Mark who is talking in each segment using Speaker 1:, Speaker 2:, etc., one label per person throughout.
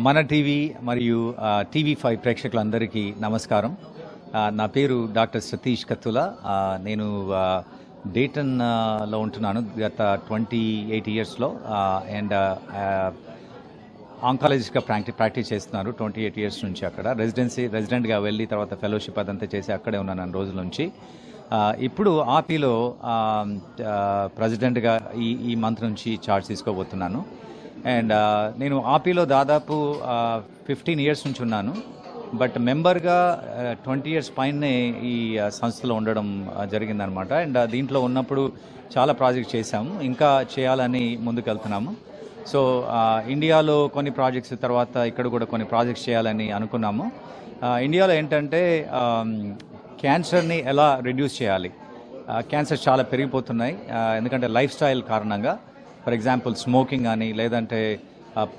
Speaker 1: మన టీవీ మరియు టీవీ5 ప్రేక్షకులందరికీ నమస్కారం. నా పేరు డాక్టర్ సతీష్ కత్తుల. నేను డేటన్లో ఉంటున్నాను గత 28 ఇయర్స్లో అండ్ ఆంకాలజిస్ట్గా ప్రాక్టీస్ చేస్తున్నాను 28 ఇయర్స్ నుంచి. అక్కడ రెసిడెంట్గా వెళ్ళి తర్వాత ఫెలోషిప్ అదంతా చేసి అక్కడే ఉన్నాను రోజుల నుంచి. ఇప్పుడు ఆపీలో ప్రెసిడెంట్గా ఈ మంత్ నుంచి చార్జ్ తీసుకోబోతున్నాను. అండ్ నేను ఆపీలో దాదాపు 15 ఇయర్స్ నుంచి ఉన్నాను. బట్ మెంబర్గా 20 ఇయర్స్ పైనే ఈ సంస్థలో ఉండడం జరిగిందనమాట. అండ్ దీంట్లో ఉన్నప్పుడు చాలా ప్రాజెక్ట్స్ చేశాము, ఇంకా చేయాలని ముందుకు వెళ్తున్నాము. సో ఇండియాలో కొన్ని ప్రాజెక్ట్స్, తర్వాత ఇక్కడ కూడా కొన్ని ప్రాజెక్ట్స్ చేయాలని అనుకున్నాము. ఇండియాలో ఏంటంటే క్యాన్సర్ని ఎలా రిడ్యూస్ చేయాలి, క్యాన్సర్ చాలా పెరిగిపోతున్నాయి ఎందుకంటే లైఫ్ స్టైల్ కారణంగా. ఫర్ ఎగ్జాంపుల్ స్మోకింగ్ కానీ, లేదంటే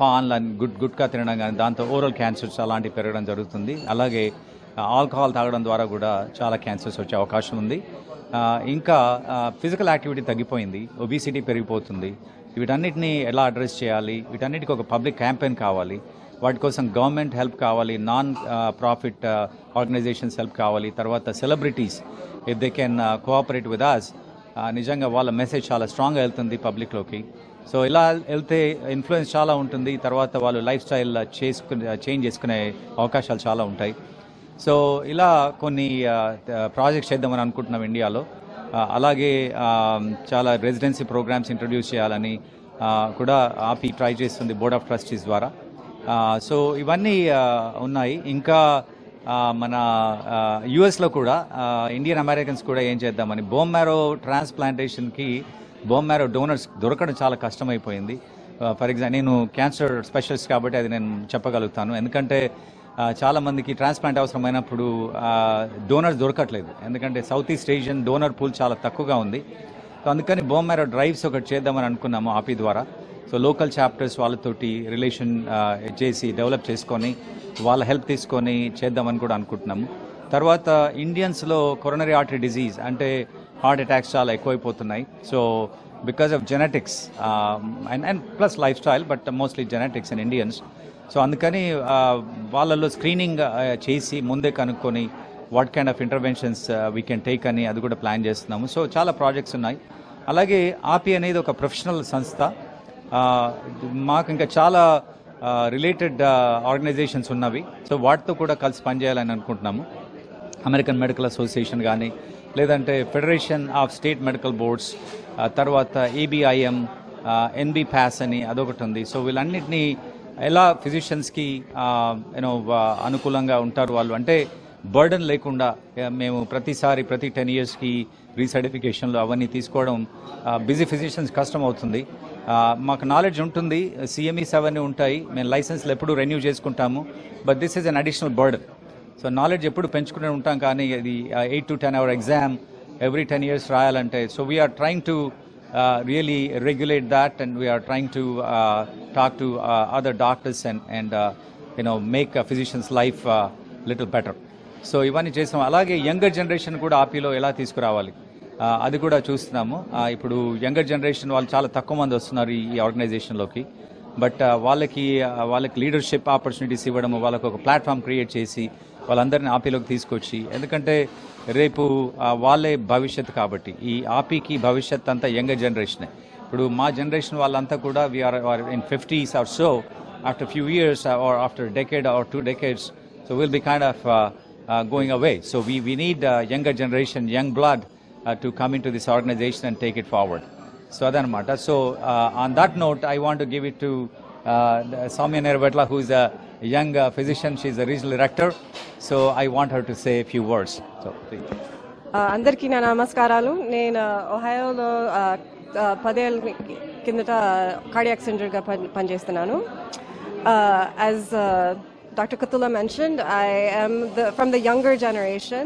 Speaker 1: పాన్లు అని గుట్కా తినడం కానీ, దాంతో ఓరల్ క్యాన్సర్స్ అలాంటివి పెరగడం జరుగుతుంది. అలాగే ఆల్కహాల్ తాగడం ద్వారా కూడా చాలా క్యాన్సర్స్ వచ్చే అవకాశం ఉంది. ఇంకా ఫిజికల్ యాక్టివిటీ తగ్గిపోయింది, ఒబిసిటీ పెరిగిపోతుంది. వీటన్నిటిని ఎలా అడ్రస్ చేయాలి, వీటన్నిటికీ ఒక పబ్లిక్ క్యాంపెయిన్ కావాలి. వాటి కోసం గవర్నమెంట్ హెల్ప్ కావాలి, నాన్ ప్రాఫిట్ ఆర్గనైజేషన్స్ హెల్ప్ కావాలి. తర్వాత celebrities if they can cooperate with us, నిజంగా వాళ్ళ మెసేజ్ చాలా స్ట్రాంగ్గా వెళ్తుంది పబ్లిక్లోకి. సో ఇలా వెళ్తే ఇన్ఫ్లుయెన్స్ చాలా ఉంటుంది. తర్వాత వాళ్ళు లైఫ్ స్టైల్ చేంజ్ చేసుకునే అవకాశాలు చాలా ఉంటాయి. సో ఇలా కొన్ని ప్రాజెక్ట్స్ చేద్దామని అనుకుంటున్నాం ఇండియాలో. అలాగే చాలా రెసిడెన్సీ ప్రోగ్రామ్స్ ఇంట్రడ్యూస్ చేయాలని కూడా ఆపి ట్రై చేస్తుంది బోర్డ్ ఆఫ్ ట్రస్టీస్ ద్వారా. సో ఇవన్నీ ఉన్నాయి. ఇంకా మన యుఎస్లో కూడా ఇండియన్ అమెరికన్స్ కూడా ఏం చేద్దామని, బోన్ మ్యారో ట్రాన్స్ప్లాంటేషన్కి బోన్ మ్యారో డోనర్స్ దొరకడం చాలా కష్టమైపోయింది. ఫర్ ఎగ్జాంపుల్ నేను క్యాన్సర్ స్పెషలిస్ట్ కాబట్టి అది నేను చెప్పగలుగుతాను. ఎందుకంటే చాలామందికి ట్రాన్స్ప్లాంట్ అవసరమైనప్పుడు డోనర్స్ దొరకట్లేదు, ఎందుకంటే south east Asian donor pool చాలా తక్కువగా ఉంది. సో అందుకని బోన్ మ్యారో డ్రైవ్స్ ఒకటి చేద్దామని అనుకున్నాము ఆపీ ద్వారా. సో లోకల్ చాప్టర్స్ వాళ్ళతోటి రిలేషన్ చేసి డెవలప్ చేసుకొని వాళ్ళ హెల్ప్ తీసుకొని చేద్దామని కూడా అనుకుంటున్నాము. తర్వాత ఇండియన్స్లో కొరోనరీ ఆర్టరీ డిజీజ్ అంటే హార్ట్ అటాక్స్ చాలా ఎక్కువైపోతున్నాయి. So because of genetics and plus lifestyle, but mostly genetics in Indians. So అందుకని వాళ్ళలో స్క్రీనింగ్ చేసి ముందే కనుక్కొని what kind of interventions we can take అని అది కూడా ప్లాన్ చేస్తున్నాము. సో చాలా ప్రాజెక్ట్స్ ఉన్నాయి. అలాగే ఆపీ అనేది ఒక ప్రొఫెషనల్ సంస్థ. మాకు ఇంకా చాలా రిలేటెడ్ ఆర్గనైజేషన్స్ ఉన్నవి. సో వాటితో కూడా కలిసి పనిచేయాలని అనుకుంటున్నాము. అమెరికన్ మెడికల్ అసోసియేషన్ కానీ, లేదంటే federation of state medical boards, తర్వాత ఏబిఐఎం, ఎన్బి ప్యాస్ అని అదొకటి ఉంది. సో వీళ్ళన్నింటినీ ఎలా ఫిజిషియన్స్కి అనుకూలంగా ఉంటారు వాళ్ళు, అంటే బర్డన్ లేకుండా మేము ప్రతి 10 ఇయర్స్కి రీసర్టిఫికేషన్లు అవన్నీ తీసుకోవడం బిజీ ఫిజిషియన్స్ కష్టం అవుతుంది. మాకు నాలెడ్జ్ ఉంటుంది, CMEs అవన్నీ ఉంటాయి, మేము లైసెన్స్లు ఎప్పుడు రెన్యూ చేసుకుంటాము. But this is an additional burden. So knowledge ఎప్పుడు పెంచుకునే ఉంటాం, కానీ ఇది 8 to 10 hour exam every 10 years రాయాలంటే. So we are trying to really regulate that, and we are trying to talk to other doctors and make a physician's life little better. So ఇవన్నీ చేసాం. అలాగే younger generation కూడా ఆపీలో ఎలా తీసుకురావాలి అది కూడా చూస్తున్నాము. ఇప్పుడు యంగర్ జనరేషన్ వాళ్ళు చాలా తక్కువ మంది వస్తున్నారు ఈ ఆర్గనైజేషన్లోకి. బట్ వాళ్ళకి లీడర్షిప్ ఆపర్చునిటీస్ ఇవ్వడము, వాళ్ళకు ఒక ప్లాట్ఫామ్ క్రియేట్ చేసి వాళ్ళందరినీ ఆపీలోకి తీసుకొచ్చి, ఎందుకంటే రేపు వాళ్ళే భవిష్యత్తు కాబట్టి ఈ ఆపీకి భవిష్యత్ అంతా యంగర్ జనరేషనే. ఇప్పుడు మా జనరేషన్ వాళ్ళంతా కూడా we are in 50s or so. After few years or after a decade or 2 decades, so we'll be kind of going away. So we need younger generation, young blood to come into this organization and take it forward. So adanamata. So on that note, I want to give it to Soumya Nervatla, who is a young physician. She is a regional director. So I want her to say a few words. So please.
Speaker 2: అందరికీ నా నమస్కారాలు. నేను ఒహాయోలో 10 ఏళ్ళ కిందట cardiac సెంటర్గా పనిచేస్తున్నాను. As Dr. Kattula mentioned, I am from the younger generation,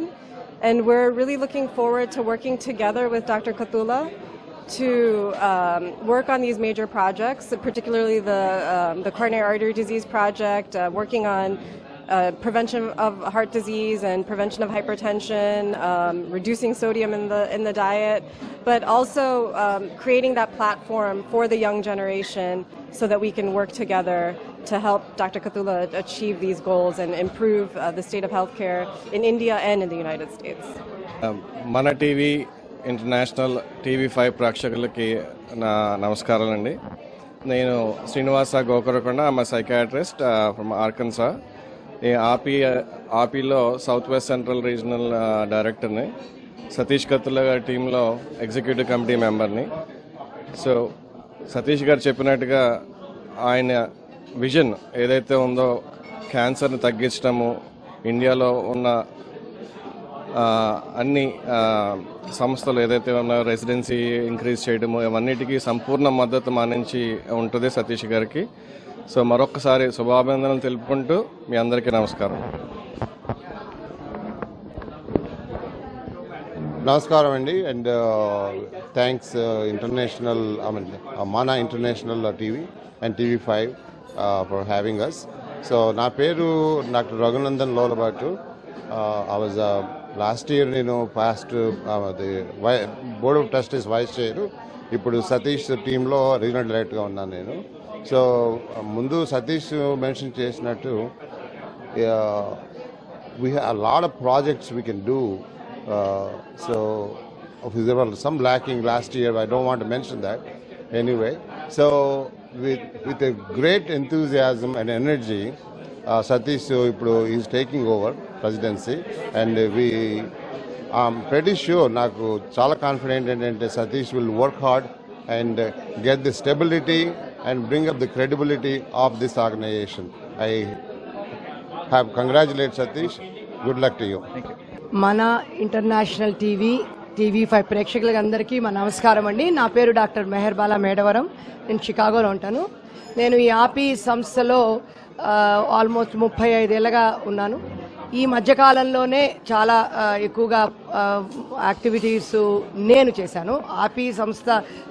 Speaker 2: and we're really looking forward to working together with Dr. Kattula to work on these major projects, particularly the coronary artery disease project, working on prevention of heart disease and prevention of hypertension, reducing sodium in the diet, but also creating that platform for the young generation so that we can work together to help Dr. Kathula achieve these goals and improve the state of healthcare in India and in the United States.
Speaker 3: మన TV international TV5 ప్రేక్షకులకి నా నమస్కారాలండి. నేను Srinivasa Gokarakonda, I'm psychiatrist from Arkansas. ఈ ఆపీలో south west central regional డైరెక్టర్ని. సతీష్ కత్తుల గారి టీంలో ఎగ్జిక్యూటివ్ కమిటీ మెంబర్ని. సో సతీష్ గారు చెప్పినట్టుగా ఆయన విజన్ ఏదైతే ఉందో క్యాన్సర్ని తగ్గించడము, ఇండియాలో ఉన్న అన్ని సంస్థలు ఏదైతే ఉన్నాయో రెసిడెన్సీ ఇంక్రీజ్ చేయడము, ఇవన్నిటికీ సంపూర్ణ మద్దతు మా నుంచి ఉంటుంది సతీష్ గారికి. సో మరొకసారి శుభాభినందనలు తెలుపుకుంటూ మీ అందరికీ నమస్కారం.
Speaker 4: నమస్కారం అండి. అండ్ థ్యాంక్స్ ఇంటర్నేషనల్ మానా international TV and TV5 for having us. So నా పేరు doctor Raghunandan Lolabatu. I was last year నేను past board of trustees vice chair, ఇప్పుడు సతీష్ టీంలో రీజనల్ డైరెక్టర్గా ఉన్నాను నేను. సో ముందు సతీష్ మెన్షన్ చేసినట్టు we have a lot of projects we can do. So there were some lacking last year. I don't want to mention that anyway. So with a great enthusiasm and energy, Satish is taking over presidency, and I'm pretty sure, naku chala confident entante Satish will work hard and get the stability and bring up the credibility of this organization. I have congratulate Satish. Good luck to you.
Speaker 1: Thank you.
Speaker 5: మన international TV5 ప్రేక్షకులకు అందరికీ మా నమస్కారం అండి. నా పేరు doctor మెహర్బాలా Medavaram. నేను షికాగోలో ఉంటాను. నేను ఈ ఆపీ సంస్థలో ఆల్మోస్ట్ 35 ఏళ్ళగా ఉన్నాను. ఈ మధ్యకాలంలోనే చాలా ఎక్కువగా యాక్టివిటీస్ నేను చేశాను. ఆపీ సంస్థ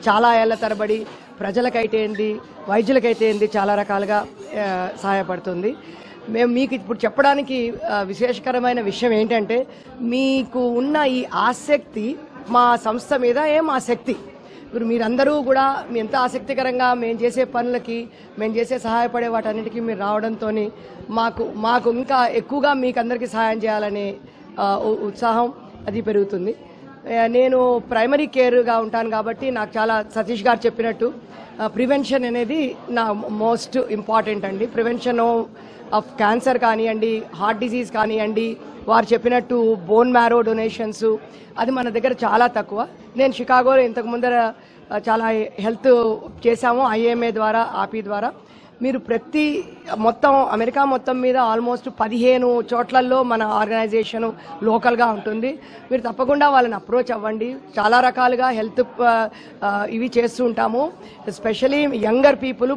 Speaker 5: చాలా ఏళ్ల తరబడి ప్రజలకైతే ఏంది, వైద్యులకైతే ఏంది చాలా రకాలుగా సహాయపడుతుంది. మేము మీకు ఇప్పుడు చెప్పడానికి విశేషకరమైన విషయం ఏంటంటే, మీకు ఉన్న ఈ ఆసక్తి మా సంస్థ మీద ఏం ఆసక్తి, ఇప్పుడు మీరందరూ కూడా మీ ఎంత ఆసక్తికరంగా మేము చేసే పనులకి, మేము చేసే సహాయపడే వాటన్నిటికీ మీరు రావడంతో మాకు ఇంకా ఎక్కువగా మీకు అందరికీ సహాయం చేయాలనే ఉత్సాహం అది పెరుగుతుంది. నేను ప్రైమరీ కేర్గా ఉంటాను కాబట్టి నాకు చాలా సతీష్ గారు చెప్పినట్టు ప్రివెన్షన్ అనేది నా మోస్ట్ ఇంపార్టెంట్ అండి. ప్రివెన్షన్ ఆఫ్ క్యాన్సర్ కానివ్వండి, హార్ట్ డిసీజ్ కానివ్వండి, వారు చెప్పినట్టు బోన్ మ్యారో డొనేషన్స్, అది మన దగ్గర చాలా తక్కువ. నేను షికాగోలో ఇంతకు ముందర చాలా హెల్త్ చేశాము IMA ద్వారా, ఆపీ ద్వారా. మీరు మొత్తం అమెరికా మొత్తం మీద ఆల్మోస్ట్ 15 చోట్లలో మన ఆర్గనైజేషన్ లోకల్గా ఉంటుంది. మీరు తప్పకుండా వాళ్ళని అప్రోచ్ అవ్వండి. చాలా రకాలుగా హెల్త్ ఇవి చేస్తూ ఉంటాము. ఎస్పెషలీ యంగర్ పీపుల్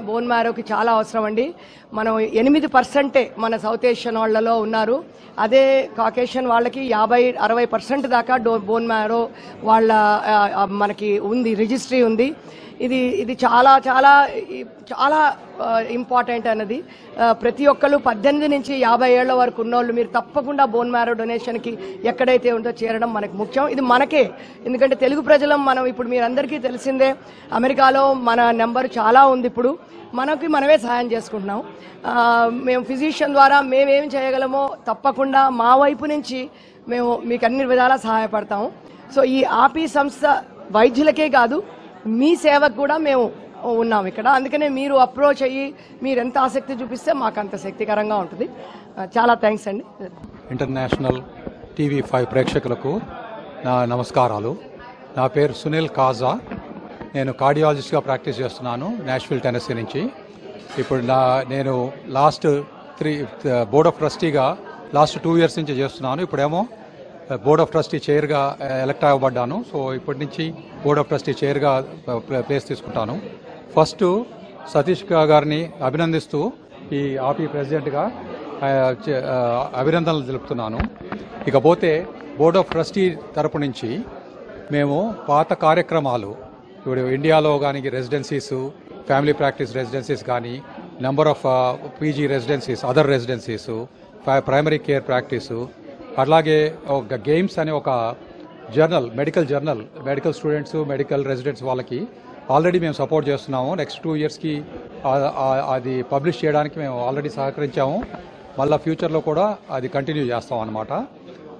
Speaker 5: బోన్ మ్యారోకి చాలా అవసరం అండి. మనం 8% మన సౌత్ ఏషియన్ వాళ్ళలో ఉన్నారు. అదే కాకేషియన్ వాళ్ళకి 50-60% దాకా బోన్ మ్యారో వాళ్ళ మనకి ఉంది, రిజిస్ట్రీ ఉంది. ఇది చాలా చాలా చాలా ఇంపార్టెంట్ అన్నది. ప్రతి ఒక్కళ్ళు 18 నుంచి 50 ఏళ్ల వరకు ఉన్నోళ్ళు మీరు తప్పకుండా బోన్ మ్యారో డొనేషన్కి ఎక్కడైతే ఉందో చేరడం మనకు ముఖ్యం. ఇది మనకే, ఎందుకంటే తెలుగు ప్రజలం మనం. ఇప్పుడు మీరందరికీ తెలిసిందే, అమెరికాలో మన నెంబర్ చాలా ఉంది. ఇప్పుడు మనమే సహాయం చేసుకుంటున్నాం. మేము ఫిజిషియన్ ద్వారా మేమేం చేయగలమో తప్పకుండా మా వైపు నుంచి మేము మీకు అన్ని విధాలా సహాయపడతాము. సో ఈ ఆపీ సంస్థ వైద్యులకే కాదు, మీ సేవకు కూడా మేము ఉన్నాం ఇక్కడ. అందుకనే మీరు అప్రోచ్ అయ్యి మీరు ఎంత ఆసక్తి చూపిస్తే మాకు అంత శక్తికరంగా ఉంటుంది. చాలా థ్యాంక్స్ అండి.
Speaker 6: ఇంటర్నేషనల్ TV5 ప్రేక్షకులకు నా నమస్కారాలు. నా పేరు సునీల్ కాజా. నేను కార్డియాలజిస్ట్గా ప్రాక్టీస్ చేస్తున్నాను నాష్విల్, టెనెస్సీ నుంచి. ఇప్పుడు నేను లాస్ట్ బోర్డ్ ఆఫ్ ట్రస్టీగా లాస్ట్ 2 years నుంచి చేస్తున్నాను. ఇప్పుడేమో బోర్డ్ ఆఫ్ ట్రస్టీ చైర్గా ఎలక్ట్ అవ్వబడ్డాను. సో ఇప్పటి నుంచి బోర్డ్ ఆఫ్ ట్రస్టీ చైర్గా ప్లేస్ తీసుకుంటాను. ఫస్ట్ సతీష్ గారిని అభినందిస్తూ ఈ ఆపీ ప్రెసిడెంట్గా అభినందనలు తెలుపుతున్నాను. ఇకపోతే బోర్డ్ ఆఫ్ ట్రస్టీ తరపు నుంచి మేము పాత కార్యక్రమాలు, ఇప్పుడు ఇండియాలో కానీ రెసిడెన్సీస్, ఫ్యామిలీ ప్రాక్టీస్ రెసిడెన్సీస్ కానీ, number of PG residencies, other residencies, primary care practice, అలాగే ఒక గేమ్స్ అనే ఒక medical journal, medical students, medical residents వాళ్ళకి ఆల్రెడీ మేము సపోర్ట్ చేస్తున్నాము. నెక్స్ట్ 2 yearsకి అది పబ్లిష్ చేయడానికి మేము ఆల్రెడీ సహకరించాము. మళ్ళీ ఫ్యూచర్లో కూడా అది కంటిన్యూ చేస్తాం అన్నమాట.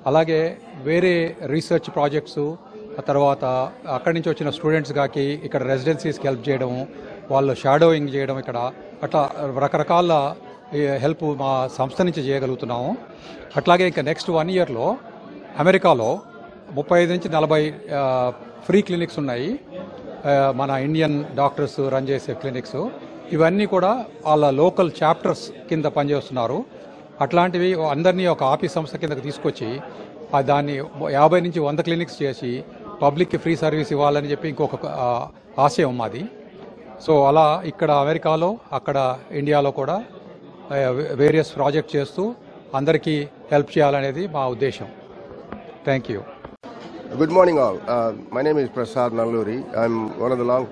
Speaker 6: అలాగే వేరే రీసెర్చ్ ప్రాజెక్ట్స్, తర్వాత అక్కడి నుంచి వచ్చిన స్టూడెంట్స్ కాకి ఇక్కడ రెసిడెన్సీస్కి హెల్ప్ చేయడం, వాళ్ళు షాడోయింగ్ చేయడం, ఇక్కడ అట్లా రకరకాల హెల్ప్ మా సంస్థ నుంచి చేయగలుగుతున్నాము. అట్లాగే ఇంకా నెక్స్ట్ 1 ఇయర్లో అమెరికాలో 35 నుంచి 40 ఫ్రీ క్లినిక్స్ ఉన్నాయి. మన ఇండియన్ డాక్టర్స్ రన్ చేసే క్లినిక్స్. ఇవన్నీ కూడా వాళ్ళ లోకల్ చాప్టర్స్ కింద పనిచేస్తున్నారు. అట్లాంటివి అందరినీ ఒక ఆఫీస్ సంస్థ కిందకి తీసుకొచ్చి దాన్ని 50 నుంచి 100 క్లినిక్స్ చేసి పబ్లిక్కి ఫ్రీ సర్వీస్ ఇవ్వాలని చెప్పి ఇంకొక ఆశయం మాది. సో అలా ఇక్కడ అమెరికాలో, అక్కడ ఇండియాలో కూడా వేరియస్ ప్రాజెక్ట్ చేస్తూ అందరికీ హెల్ప్ చేయాలనేది మా ఉద్దేశం. Thank you.
Speaker 7: Good morning all. My name is Prasad Nalluri. I'm one of the long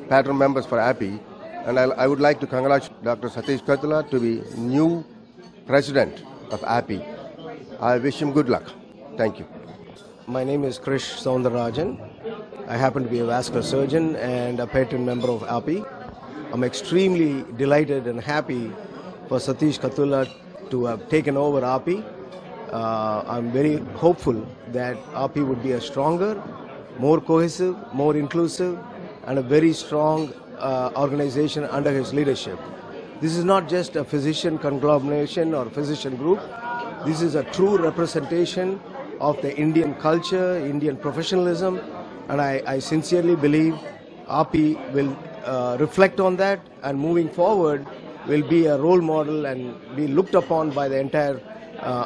Speaker 7: patron members for API, and I would like to congratulate Dr. Satish Kathula to be new president of API. I wish him good luck. Thank you.
Speaker 8: My name is Krish Soundarajan. I happen to be a vascular surgeon and a patron member of API. I'm extremely delighted and happy for Satish Kathula to have taken over API. I'm very hopeful that API would be a stronger, more cohesive, more inclusive, and a very strong organization under his leadership. This is not just a physician conglomeration or physician group. This is a true representation of the Indian culture, Indian professionalism, and I sincerely believe API will reflect on that, and moving forward will be a role model and be looked upon by the entire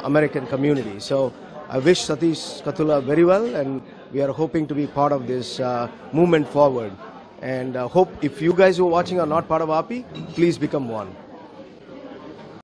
Speaker 8: American community. So I wish Satish Kathula very well, and we are hoping to be part of this movement forward. And hope if you guys who are watching are not part of API, please become one.